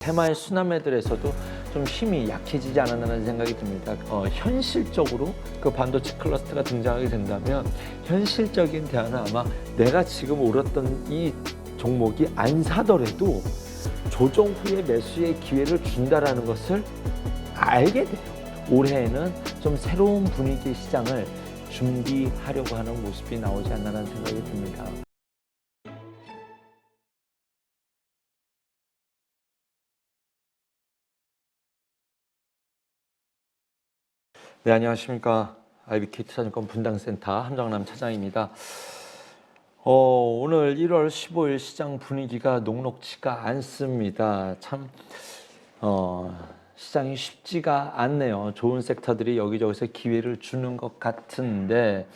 테마의 수남매들에서도 좀 힘이 약해지지 않았나라는 생각이 듭니다. 현실적으로 그 반도체 클러스터가 등장하게 된다면 현실적인 대안은 아마 내가 지금 오랐던 이 종목이 안 사더라도 조정 후에 매수의 기회를 준다라는 것을 알게 돼요. 올해에는 좀 새로운 분위기의 시장을 준비하려고 하는 모습이 나오지 않나라는 생각이 듭니다. 네, 안녕하십니까. IBK 투자증권 분당센터 함정남 차장입니다. 오늘 1월 15일 시장 분위기가 녹록지가 않습니다. 참 시장이 쉽지가 않네요. 좋은 섹터들이 여기저기서 기회를 주는 것 같은데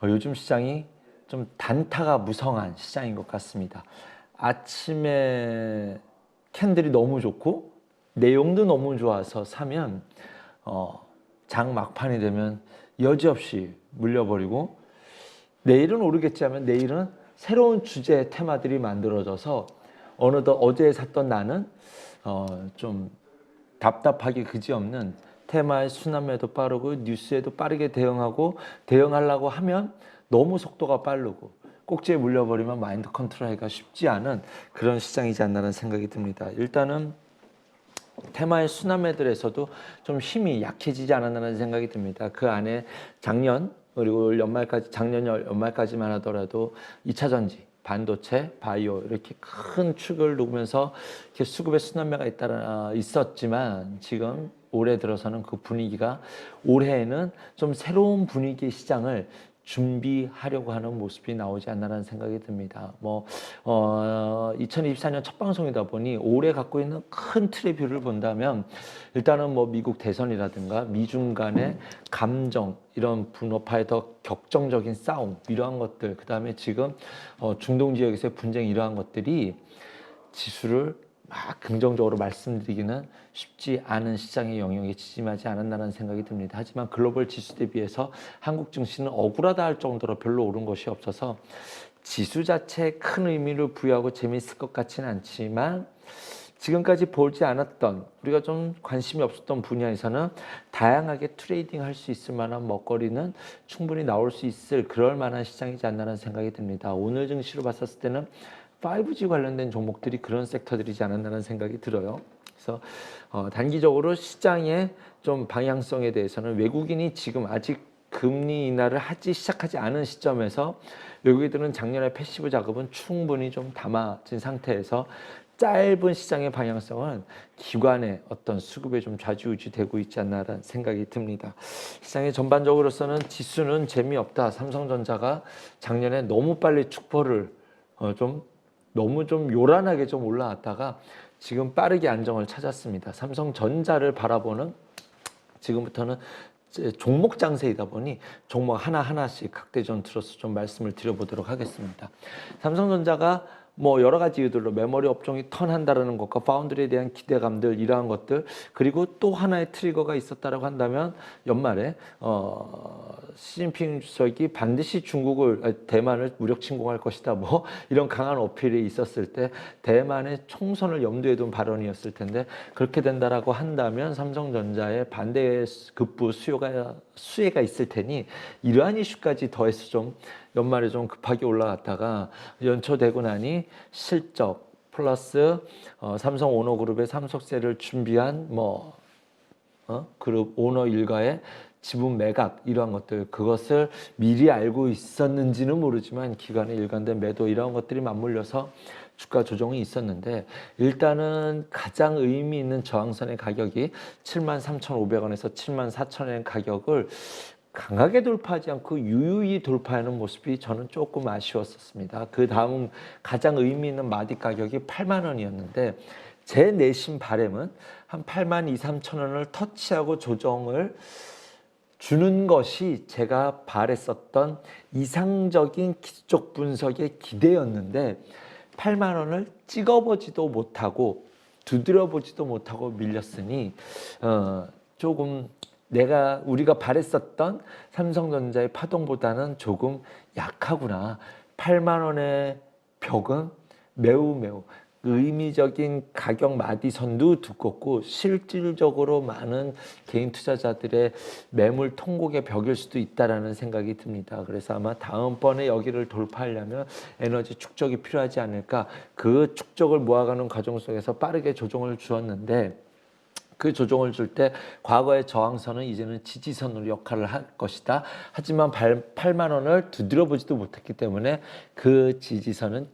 요즘 시장이 좀 단타가 무성한 시장인 것 같습니다. 아침에 캔들이 너무 좋고 내용도 너무 좋아서 사면 장 막판이 되면 여지없이 물려버리고 내일은 오르겠지 하면 내일은 새로운 주제 테마들이 만들어져서 어느덧 어제 샀던 나는 좀 답답하기 그지없는 테마의 순환매도 빠르고 뉴스에도 빠르게 대응하려고 하면 너무 속도가 빠르고 꼭지에 물려버리면 마인드 컨트롤하기가 쉽지 않은 그런 시장이지 않나라는 생각이 듭니다. 일단은 테마의 수남매들에서도 좀 힘이 약해지지 않았나라는 생각이 듭니다. 그 안에 작년 그리고 작년 연말까지만 하더라도 2차 전지, 반도체, 바이오 이렇게 큰 축을 누르면서 이렇게 수급의 수남매가 있었지만 지금 올해 들어서는 그 분위기가 올해에는 좀 새로운 분위기의 시장을 준비하려고 하는 모습이 나오지 않나라는 생각이 듭니다. 2024년 첫 방송이다 보니 올해 갖고 있는 큰 틀의 뷰를 본다면 일단은 미국 대선이라든가 미중 간의 감정 이런 분업화의 더 격정적인 싸움 이러한 것들 그 다음에 지금 중동 지역에서의 분쟁 이러한 것들이 지수를 막 긍정적으로 말씀드리기는 쉽지 않은 시장의 영역에 지짐하지 않았나라는 생각이 듭니다. 하지만 글로벌 지수 대비해서 한국 증시는 억울하다 할 정도로 별로 오른 것이 없어서 지수 자체에 큰 의미를 부여하고 재미있을 것 같지는 않지만 지금까지 보지 않았던 우리가 좀 관심이 없었던 분야에서는 다양하게 트레이딩 할 수 있을 만한 먹거리는 충분히 나올 수 있을 그럴 만한 시장이지 않나라는 생각이 듭니다. 오늘 증시로 봤었을 때는 5G 관련된 종목들이 그런 섹터들이지 않았나라는 생각이 들어요. 그래서 단기적으로 시장의 좀 방향성에 대해서는 외국인이 지금 아직 금리 인하를 시작하지 않은 시점에서 외국인들은 작년에 패시브 자금은 충분히 좀 담아진 상태에서 짧은 시장의 방향성은 기관의 어떤 수급에 좀 좌지우지되고 있지 않나라는 생각이 듭니다. 시장의 전반적으로서는 지수는 재미없다. 삼성전자가 작년에 너무 빨리 축포를 너무 요란하게 올라왔다가 지금 빠르게 안정을 찾았습니다. 삼성전자를 바라보는 지금부터는 종목 장세이다 보니 종목 하나하나씩 각대전 들어서 좀 말씀을 드려보도록 하겠습니다. 삼성전자가 여러 가지 이유들로 메모리 업종이 턴한다라는 것과 파운드리에 대한 기대감들 이러한 것들 그리고 또 하나의 트리거가 있었다라고 한다면 연말에 시진핑 주석이 반드시 대만을 무력 침공할 것이다 이런 강한 어필이 있었을 때 대만의 총선을 염두에 둔 발언이었을 텐데 그렇게 된다라고 한다면 삼성전자의 반대 급부 수혜가 있을 테니 이러한 이슈까지 더해서 연말에 급하게 올라갔다가 연초되고 나니 실적 플러스 삼성 오너그룹의 상속세를 준비한 그룹 오너 일가의 지분 매각 이러한 것들 그것을 미리 알고 있었는지는 모르지만 기관의 일관된 매도 이러한 것들이 맞물려서 주가 조정이 있었는데 일단은 가장 의미 있는 저항선의 가격이 73,500원에서 74,000원 가격을 강하게 돌파하지 않고 유유히 돌파하는 모습이 저는 조금 아쉬웠었습니다. 그 다음 가장 의미 있는 마디 가격이 8만 원이었는데 제 내심 바람은 한 8만 2, 3천 원을 터치하고 조정을 주는 것이 제가 바랬었던 이상적인 기술적 분석의 기대였는데 8만 원을 찍어보지도 못하고 두드려보지도 못하고 밀렸으니 조금 우리가 바랬었던 삼성전자의 파동보다는 조금 약하구나. 8만 원의 벽은 매우 의미적인 가격 마디선도 두껍고 실질적으로 많은 개인 투자자들의 매물 통곡의 벽일 수도 있다라는 생각이 듭니다. 그래서 아마 다음번에 여기를 돌파하려면 에너지 축적이 필요하지 않을까. 그 축적을 모아가는 과정 속에서 빠르게 조정을 주었는데 그 조정을 줄 때 과거의 저항선은 이제는 지지선으로 역할을 할 것이다. 하지만 8만 원을 두드려 보지도 못했기 때문에 그 지지선은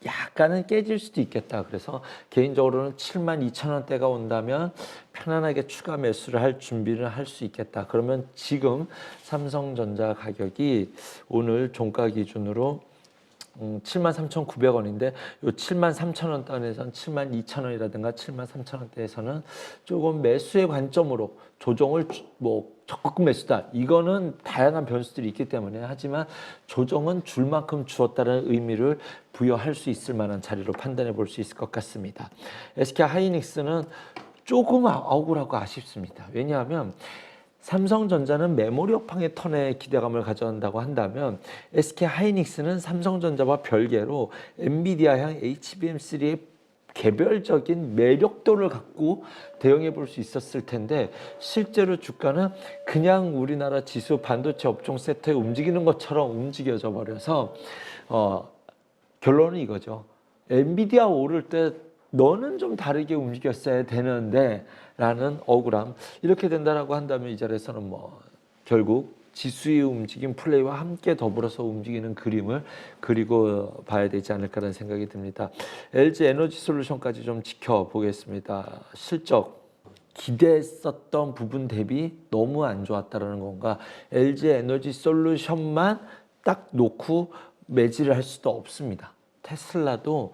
약간은 깨질 수도 있겠다. 그래서 개인적으로는 7만 2천 원대가 온다면 편안하게 추가 매수를 할 준비를 할 수 있겠다. 그러면 지금 삼성전자 가격이 오늘 종가 기준으로 73,900원인데 요 73,000원 단에선 72,000원이라든가 73,000원대에서는 조금 매수의 관점으로 조정을 뭐 적극 매수다. 이거는 다양한 변수들이 있기 때문에 하지만 조정은 줄 만큼 주었다는 의미를 부여할 수 있을 만한 자리로 판단해 볼 수 있을 것 같습니다. SK 하이닉스는 조금 억울하고 아쉽습니다. 왜냐하면 삼성전자는 메모리 업황의 턴에 기대감을 가져온다고 한다면 SK 하이닉스는 삼성전자와 별개로 엔비디아향 HBM3의 개별적인 매력도를 갖고 대응해 볼 수 있었을 텐데 실제로 주가는 그냥 우리나라 지수 반도체 업종 섹터에 움직이는 것처럼 움직여져 버려서 결론은 이거죠. 엔비디아 오를 때 너는 좀 다르게 움직였어야 되는데 라는 억울함. 이렇게 된다라고 한다면 이 자리에서는 뭐 결국 지수의 움직임 플레이와 함께 더불어서 움직이는 그림을 그리고 봐야 되지 않을까라는 생각이 듭니다. LG 에너지 솔루션까지 좀 지켜보겠습니다. 실적 기대했었던 부분 대비 너무 안 좋았다라는 건가? LG 에너지 솔루션만 딱 놓고 매질을 할 수도 없습니다. 테슬라도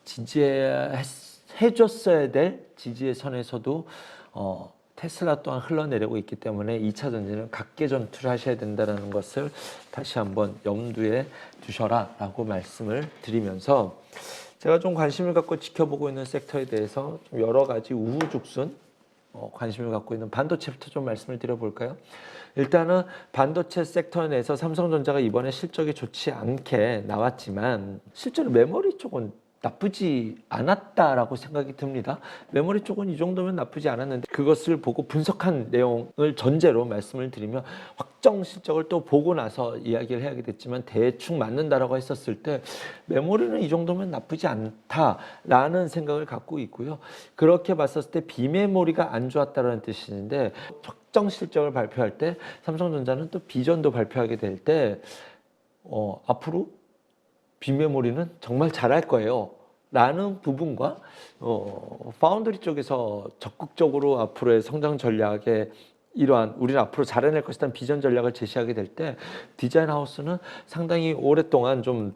지지해줬어야 될 지지의 선에서도 테슬라 또한 흘러내리고 있기 때문에 2차 전지는 각계 전투를 하셔야 된다는 것을 다시 한번 염두에 두셔라 라고 말씀을 드리면서 제가 좀 관심을 갖고 지켜보고 있는 섹터에 대해서 좀 여러 가지 우후죽순 관심을 갖고 있는 반도체부터 좀 말씀을 드려볼까요? 일단은 반도체 섹터 내에서 삼성전자가 이번에 실적이 좋지 않게 나왔지만 실제로 메모리 쪽은 나쁘지 않았다라고 생각이 듭니다. 메모리 쪽은 이 정도면 나쁘지 않았는데 그것을 보고 분석한 내용을 전제로 말씀을 드리면 확정 실적을 또 보고 나서 이야기를 해야 됐지만 대충 맞는다라고 했었을 때 메모리는 이 정도면 나쁘지 않다라는 생각을 갖고 있고요. 그렇게 봤었을 때 비메모리가 안 좋았다는 뜻인데 확정 실적을 발표할 때 삼성전자는 또 비전도 발표하게 될 때 앞으로 비메모리는 정말 잘할 거예요 라는 부분과 파운드리 쪽에서 적극적으로 앞으로의 성장 전략에 이러한 우리는 앞으로 잘해낼 것이라는 비전 전략을 제시하게 될 때 디자인 하우스는 상당히 오랫동안 좀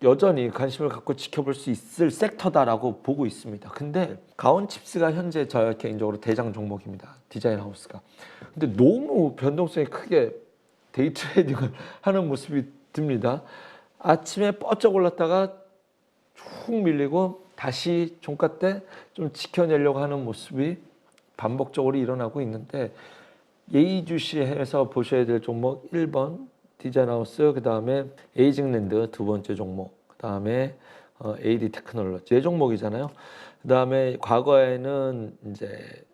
여전히 관심을 갖고 지켜볼 수 있을 섹터다라고 보고 있습니다. 근데 가온칩스가 현재 저 개인적으로 대장 종목입니다. 디자인 하우스가. 근데 너무 변동성이 크게 데이 트레이딩을 하는 모습이 듭니다. 아침에 뻗쩍 올랐다가 쭉 밀리고 다시 종가 때 좀 지켜내려고 하는 모습이 반복적으로 일어나고 있는데 예의주시해서 보셔야 될 종목 1번 디자인하우스, 그 다음에 에이징랜드 두 번째 종목, 그 다음에 AD 테크놀로지 네 종목이잖아요. 그 다음에 과거에는 이제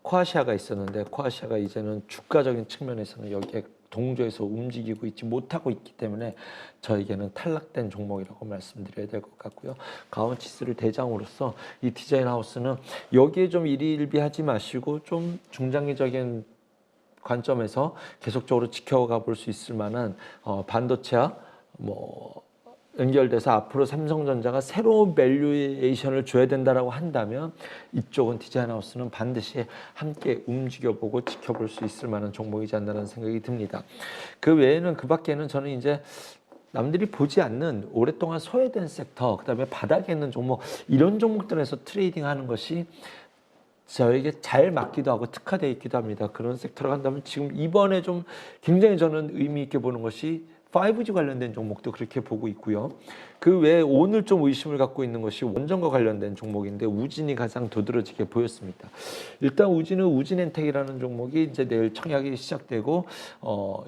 코아시아가 있었는데 코아시아가 이제는 주가적인 측면에서는 여기에 동조해서 움직이고 있지 못하고 있기 때문에 저에게는 탈락된 종목이라고 말씀드려야 될 것 같고요. 가온치스를 대장으로서 이 디자인 하우스는 여기에 좀 일희일비하지 마시고 좀 중장기적인 관점에서 계속적으로 지켜가 볼 수 있을 만한 반도체와 연결돼서 앞으로 삼성전자가 새로운 밸류에이션을 줘야 된다라고 한다면 이쪽은 디자인하우스는 반드시 함께 움직여보고 지켜볼 수 있을 만한 종목이지 않나라는 생각이 듭니다. 그 외에는 그 밖에는 저는 이제 남들이 보지 않는 오랫동안 소외된 섹터, 그 다음에 바닥에 있는 종목 이런 종목들에서 트레이딩하는 것이 저에게 잘 맞기도 하고 특화되어 있기도 합니다. 그런 섹터로 간다면 지금 이번에 좀 굉장히 저는 의미 있게 보는 것이 5G 관련된 종목도 그렇게 보고 있고요. 그 외에 오늘 좀 의심을 갖고 있는 것이 원전과 관련된 종목인데 우진이 가장 도드라지게 보였습니다. 일단 우진은 우진엔텍이라는 종목이 이제 내일 청약이 시작되고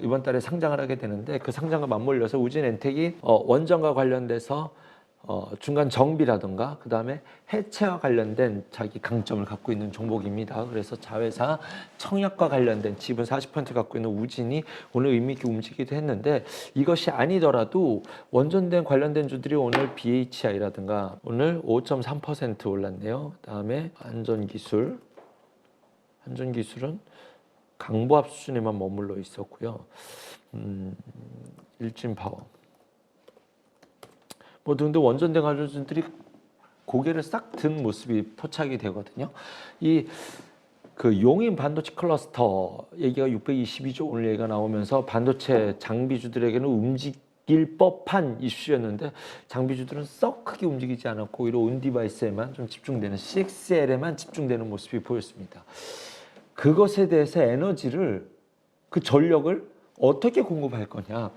이번 달에 상장을 하게 되는데 그 상장과 맞물려서 우진엔텍이 원전과 관련돼서 중간 정비라든가 그 다음에 해체와 관련된 자기 강점을 갖고 있는 종목입니다. 그래서 자회사 청약과 관련된 지분 40% 갖고 있는 우진이 오늘 의미 있게 움직이기도 했는데, 이것이 아니더라도 원전된 관련된 주들이 오늘 BHI라든가 오늘 5.3% 올랐네요. 그 다음에 안전기술은 강보합 수준에만 머물러 있었고요. 일진파워 뭐 등등 원전된 관련주들이 고개를 싹 든 모습이 포착이 되거든요. 그 용인 반도체 클러스터 얘기가 622조 오늘 얘기가 나오면서 반도체 장비주들에게는 움직일 법한 이슈였는데, 장비주들은 썩 크게 움직이지 않았고 오히려 온디바이스에만 좀 집중되는, CXL에만 집중되는 모습이 보였습니다. 그것에 대해서 에너지를, 그 전력을 어떻게 공급할 거냐.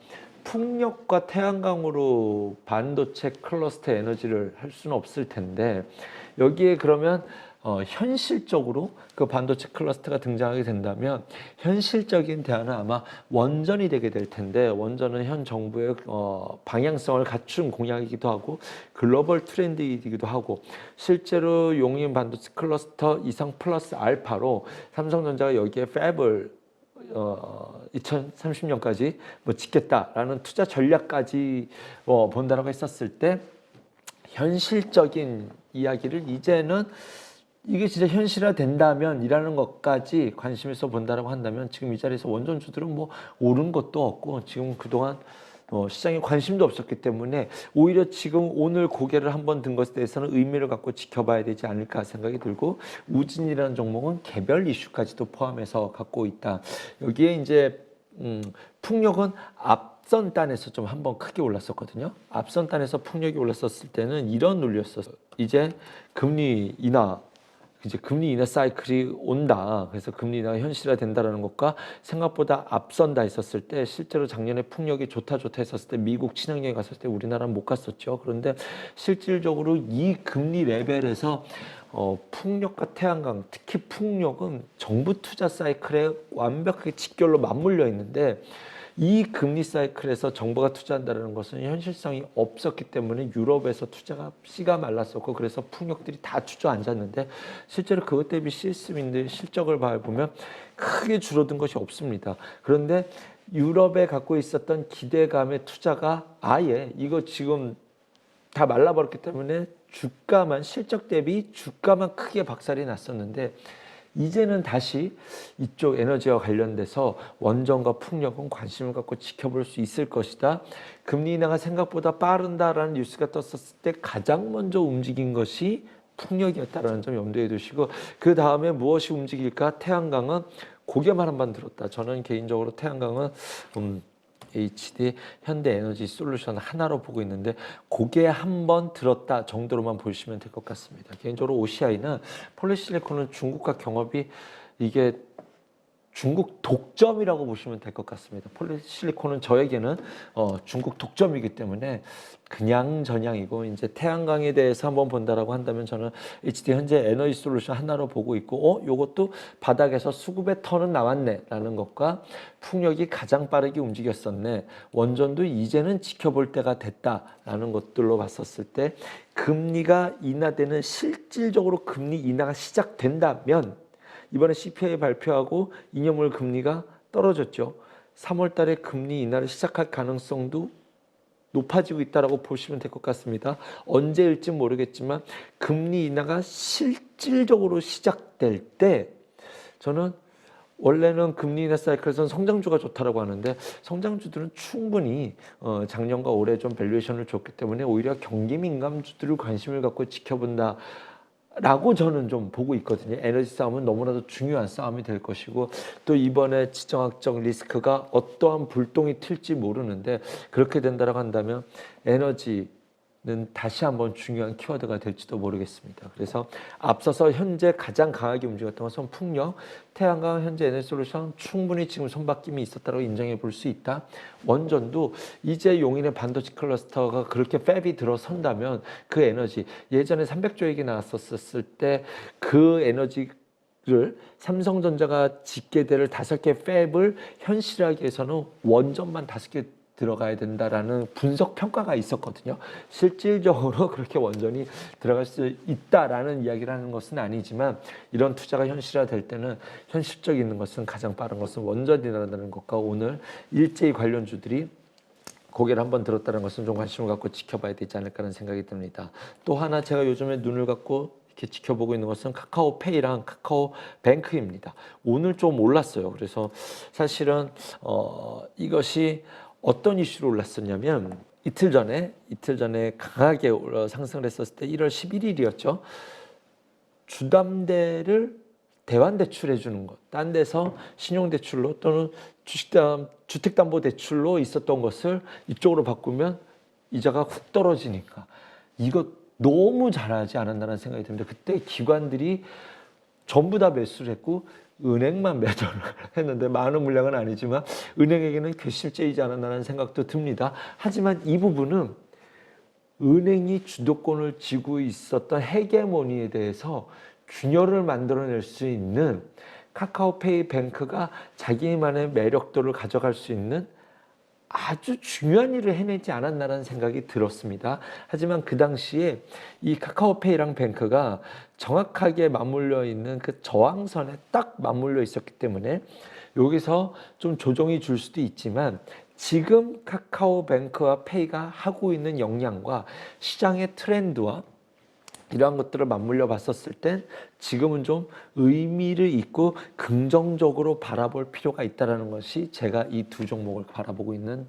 풍력과 태양광으로 반도체 클러스터 에너지를 할 수는 없을 텐데, 여기에 그러면 현실적으로 그 반도체 클러스터가 등장하게 된다면 현실적인 대안은 아마 원전이 되게 될 텐데, 원전은 현 정부의 방향성을 갖춘 공약이기도 하고 글로벌 트렌드이기도 하고, 실제로 용인 반도체 클러스터 이상 플러스 알파로 삼성전자가 여기에 팹을 2030년까지 뭐 짓겠다라는 투자 전략까지 본다라고 했었을 때, 현실적인 이야기를 이제는 이게 진짜 현실화 된다면 이라는 것까지 관심에서 본다라고 한다면, 지금 이 자리에서 원전주들은 뭐 오른 것도 없고 지금 그동안 시장에 관심도 없었기 때문에 오히려 지금 오늘 고개를 한번 든 것에 대해서는 의미를 갖고 지켜봐야 되지 않을까 생각이 들고, 우진이라는 종목은 개별 이슈까지도 포함해서 갖고 있다. 여기에 이제 풍력은 앞선 단에서 좀 한번 크게 올랐었거든요. 앞선 단에서 풍력이 올랐었을 때는 이런 논리였었어요. 이제 금리 인하 사이클이 온다. 그래서 금리 인하가 현실화 된다라는 것과 생각보다 앞선다 했었을 때, 실제로 작년에 풍력이 좋다 했었을 때 미국 친환경에 갔을 때 우리나라는 못 갔었죠. 그런데 실질적으로 이 금리 레벨에서 풍력과 태양광, 특히 풍력은 정부 투자 사이클에 완벽하게 직결로 맞물려 있는데, 이 금리 사이클에서 정부가 투자한다는 것은 현실성이 없었기 때문에 유럽에서 투자가 씨가 말랐었고, 그래서 풍력들이 다 주저앉았는데, 실제로 그것 대비 시스템인들 실적을 보면 크게 줄어든 것이 없습니다. 그런데 유럽에 갖고 있었던 기대감의 투자가 아예 이거 지금 다 말라버렸기 때문에 주가만, 실적 대비 주가만 크게 박살이 났었는데, 이제는 다시 이쪽 에너지와 관련돼서 원전과 풍력은 관심을 갖고 지켜볼 수 있을 것이다. 금리 인하가 생각보다 빠른다라는 뉴스가 떴었을 때 가장 먼저 움직인 것이 풍력이었다라는 점 염두에 두시고, 그 다음에 무엇이 움직일까? 태양광은 고개만 한번 들었다. 저는 개인적으로 태양광은 HD 현대에너지솔루션 하나로 보고 있는데, 고개 한번 들었다 정도로만 보시면 될 것 같습니다. 개인적으로 OCI는 폴리실리콘은 중국과 경합이, 이게 중국 독점이라고 보시면 될 것 같습니다. 폴리실리콘은 저에게는 중국 독점이기 때문에 그냥 전향이고, 이제 태양광에 대해서 한번 본다라고 한다면 저는 HD 현재 에너지 솔루션 하나로 보고 있고, 요것도 바닥에서 수급의 턴은 나왔네 라는 것과, 풍력이 가장 빠르게 움직였었네, 원전도 이제는 지켜볼 때가 됐다라는 것들로 봤었을 때, 금리가 인하되는, 실질적으로 금리 인하가 시작된다면, 이번에 CPI 발표하고 잉여물 금리가 떨어졌죠. 3월 달에 금리 인하를 시작할 가능성도 높아지고 있다고 보시면 될 것 같습니다. 언제일지 모르겠지만 금리 인하가 실질적으로 시작될 때, 저는 원래는 금리 인하 사이클에서는 성장주가 좋다라고 하는데, 성장주들은 충분히 작년과 올해 좀 밸류에이션을 줬기 때문에 오히려 경기 민감주들을 관심을 갖고 지켜본다 라고 저는 좀 보고 있거든요. 에너지 싸움은 너무나도 중요한 싸움이 될 것이고, 또 이번에 지정학적 리스크가 어떠한 불똥이 튈지 모르는데, 그렇게 된다고 한다면 에너지는 다시 한번 중요한 키워드가 될지도 모르겠습니다. 그래서 앞서서 현재 가장 강하게 움직였던 것은 풍력, 태양광, 현재 에너지솔루션 충분히 지금 손바뀜이 있었다고 인정해 볼 수 있다. 원전도 이제 용인의 반도체 클러스터가 그렇게 팹이 들어선다면 그 에너지, 예전에 300조 얘기 나왔었을 때 그 에너지를 삼성전자가 짓게 될 5개 팹을 현실하기 위해서는 원전만 5개 들어가야 된다라는 분석 평가가 있었거든요. 실질적으로 그렇게 원전이 들어갈 수 있다라는 이야기를 하는 것은 아니지만 이런 투자가 현실화될 때는 현실적이 있는 것은 가장 빠른 것은 원전이라는 것과 오늘 일제히 관련주들이 고개를 한번 들었다는 것은 좀 관심을 갖고 지켜봐야 되지 않을까라는 생각이 듭니다. 또 하나 제가 요즘에 눈을 갖고 이렇게 지켜보고 있는 것은 카카오페이랑 카카오뱅크입니다. 오늘 좀 올랐어요. 그래서 사실은 이것이 어떤 이슈로 올랐었냐면 이틀 전에 강하게 상승을 했었을 때 1월 11일이었죠. 주담대를 대환대출해 주는 것, 딴 데서 신용대출로 또는 주택담보대출로 있었던 것을 이쪽으로 바꾸면 이자가 훅 떨어지니까 이거 너무 잘하지 않았나라는 생각이 듭니다. 그때 기관들이 전부 다 매수를 했고 은행만 매도를 했는데 많은 물량은 아니지만 은행에게는 괘씸죄이지 않았나라는 생각도 듭니다. 하지만 이 부분은 은행이 주도권을 쥐고 있었던 헤게모니에 대해서 균열을 만들어낼 수 있는 카카오페이 뱅크가 자기만의 매력도를 가져갈 수 있는 아주 중요한 일을 해내지 않았나라는 생각이 들었습니다. 하지만 그 당시에 이 카카오페이랑 뱅크가 정확하게 맞물려 있는 그 저항선에 딱 맞물려 있었기 때문에 여기서 좀 조정이 줄 수도 있지만 지금 카카오뱅크와 페이가 하고 있는 역량과 시장의 트렌드와 이러한 것들을 맞물려 봤었을 땐 지금은 좀 의미를 있고 긍정적으로 바라볼 필요가 있다는 것이 제가 이 두 종목을 바라보고 있는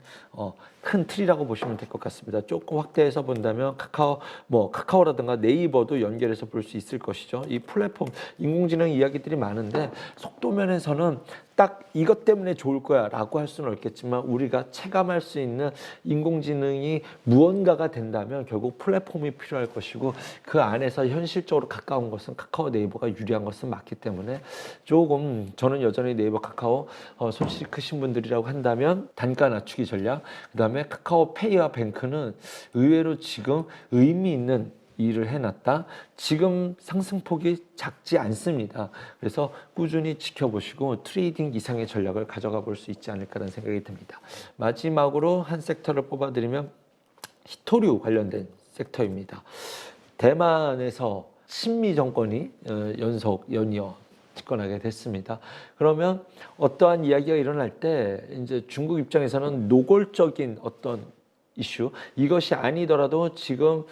큰 틀이라고 보시면 될 것 같습니다. 조금 확대해서 본다면 카카오라든가 네이버도 연결해서 볼 수 있을 것이죠. 이 플랫폼 인공지능 이야기들이 많은데 속도 면에서는 딱 이것 때문에 좋을 거야 라고 할 수는 없겠지만 우리가 체감할 수 있는 인공지능이 무언가가 된다면 결국 플랫폼이 필요할 것이고 그 안에서 현실적으로 가까운 것은 카카오 네이버가 유리한 것은 맞기 때문에 조금 저는 여전히 네이버 카카오 손실이 크신 분들이라고 한다면 단가 낮추기 전략, 그 다음에 카카오페이와 뱅크는 의외로 지금 의미 있는 일을 해놨다. 지금 상승폭이 작지 않습니다. 그래서 꾸준히 지켜보시고 트레이딩 이상의 전략을 가져가 볼 수 있지 않을까라는 생각이 듭니다. 마지막으로 한 섹터를 뽑아드리면 히토류 관련된 섹터입니다. 대만에서 친미 정권이 연이어 집권하게 됐습니다. 그러면 어떠한 이야기가 일어날 때 이제 중국 입장에서는 노골적인 어떤 이슈, 이것이 아니더라도 지금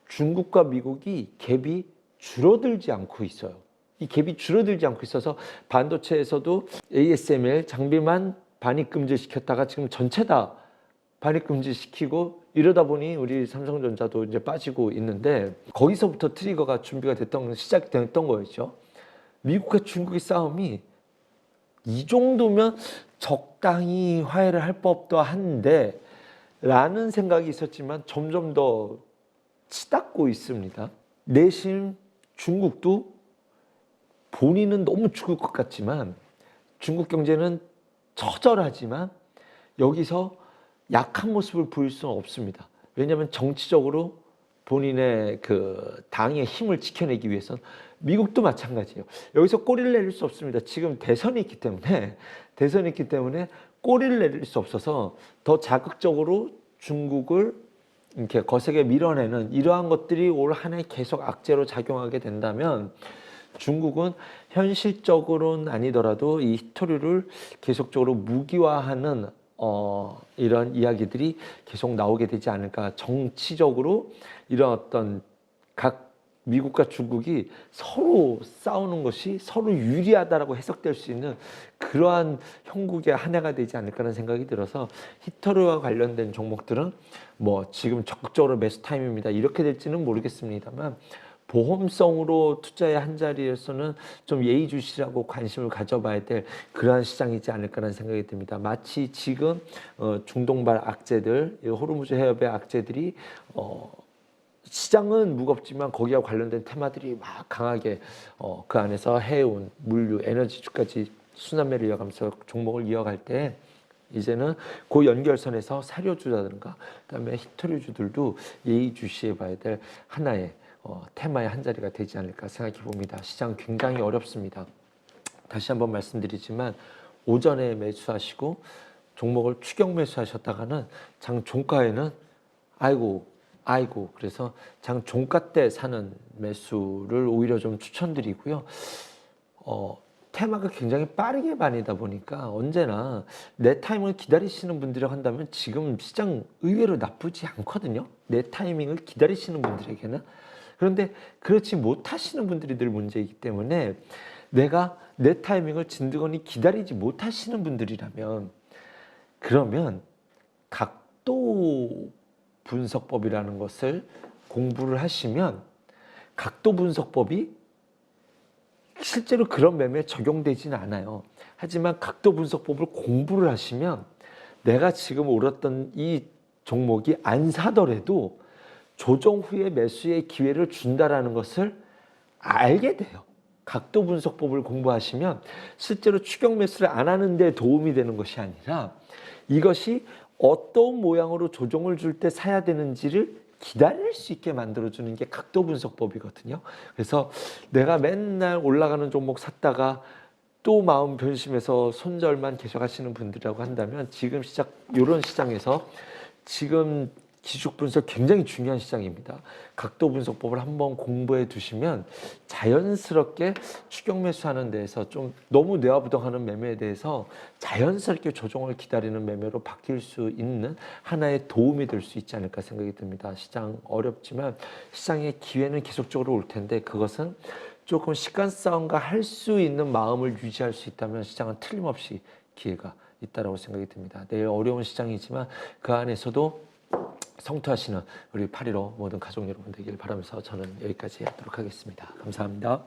중국과 미국이 갭이 줄어들지 않고 있어요. 이 갭이 줄어들지 않고 있어서 반도체에서도 ASML 장비만 반입금지시켰다가 지금 전체 다 반입금지시키고 이러다 보니 우리 삼성전자도 이제 빠지고 있는데 거기서부터 트리거가 준비가 시작이 됐던 거였죠. 미국과 중국의 싸움이 이 정도면 적당히 화해를 할 법도 한데 라는 생각이 있었지만 점점 더 치닫고 있습니다. 내심 중국도 본인은 너무 죽을 것 같지만 중국 경제는 처절하지만 여기서 약한 모습을 보일 수는 없습니다. 왜냐하면 정치적으로 본인의 그 당의 힘을 지켜내기 위해서는 미국도 마찬가지예요. 여기서 꼬리를 내릴 수 없습니다. 지금 대선이 있기 때문에 꼬리를 내릴 수 없어서 더 자극적으로 중국을 이렇게 거세게 밀어내는 이러한 것들이 올 한 해 계속 악재로 작용하게 된다면 중국은 현실적으로는 아니더라도 이 히토류를 계속적으로 무기화하는 이런 이야기들이 계속 나오게 되지 않을까. 정치적으로 이런 어떤 각 미국과 중국이 서로 싸우는 것이 서로 유리하다라고 해석될 수 있는 그러한 형국의 한 해가 되지 않을까라는 생각이 들어서 히토류와 관련된 종목들은 지금 적극적으로 매수 타임입니다. 이렇게 될지는 모르겠습니다만 보험성으로 투자의 한 자리에서는 좀 예의주시라고 관심을 가져봐야 될 그러한 시장이지 않을까라는 생각이 듭니다. 마치 지금 중동발 악재들, 호르무즈 해협의 악재들이 시장은 무겁지만 거기와 관련된 테마들이 막 강하게 그 안에서 해운, 물류, 에너지주까지 순환매를 이어가면서 종목을 이어갈 때 이제는 그 연결선에서 사료주라든가 그다음에 히토류주들도 예의주시해 봐야 될 하나의 테마의 한 자리가 되지 않을까 생각해 봅니다. 시장 굉장히 어렵습니다. 다시 한번 말씀드리지만 오전에 매수하시고 종목을 추격 매수하셨다가는 장 종가에는 아이고 그래서 장 종가 때 사는 매수를 오히려 좀 추천드리고요. 테마가 굉장히 빠르게 반이다 보니까 언제나 내 타이밍을 기다리시는 분들이라고 한다면 지금 시장 의외로 나쁘지 않거든요. 내 타이밍을 기다리시는 분들에게는. 그런데 그렇지 못하시는 분들이 늘 문제이기 때문에 내가 내 타이밍을 진드거니 기다리지 못하시는 분들이라면 그러면 각도 분석법이라는 것을 공부를 하시면 각도 분석법이 실제로 그런 매매에 적용되지는 않아요. 하지만 각도 분석법을 공부를 하시면 내가 지금 오랐던 이 종목이 안 사더라도 조정 후에 매수의 기회를 준다라는 것을 알게 돼요. 각도 분석법을 공부하시면 실제로 추격 매수를 안 하는 데 도움이 되는 것이 아니라 이것이 어떤 모양으로 조정을 줄 때 사야 되는지를 기다릴 수 있게 만들어주는 게 각도 분석법이거든요. 그래서 내가 맨날 올라가는 종목 샀다가 또 마음 변심해서 손절만 계속 하시는 분들이라고 한다면 지금 이런 시장에서 지금 기술 분석 굉장히 중요한 시장입니다. 각도 분석법을 한번 공부해 두시면 자연스럽게 추격 매수하는 데에서 좀 너무 뇌화부동하는 매매에 대해서 자연스럽게 조정을 기다리는 매매로 바뀔 수 있는 하나의 도움이 될 수 있지 않을까 생각이 듭니다. 시장 어렵지만 시장의 기회는 계속적으로 올 텐데 그것은 조금 시간 싸움과 할 수 있는 마음을 유지할 수 있다면 시장은 틀림없이 기회가 있다고 생각이 듭니다. 내일 어려운 시장이지만 그 안에서도 성투하시는 우리 8.15 모든 가족 여러분 되길 바라면서 저는 여기까지 하도록 하겠습니다. 감사합니다.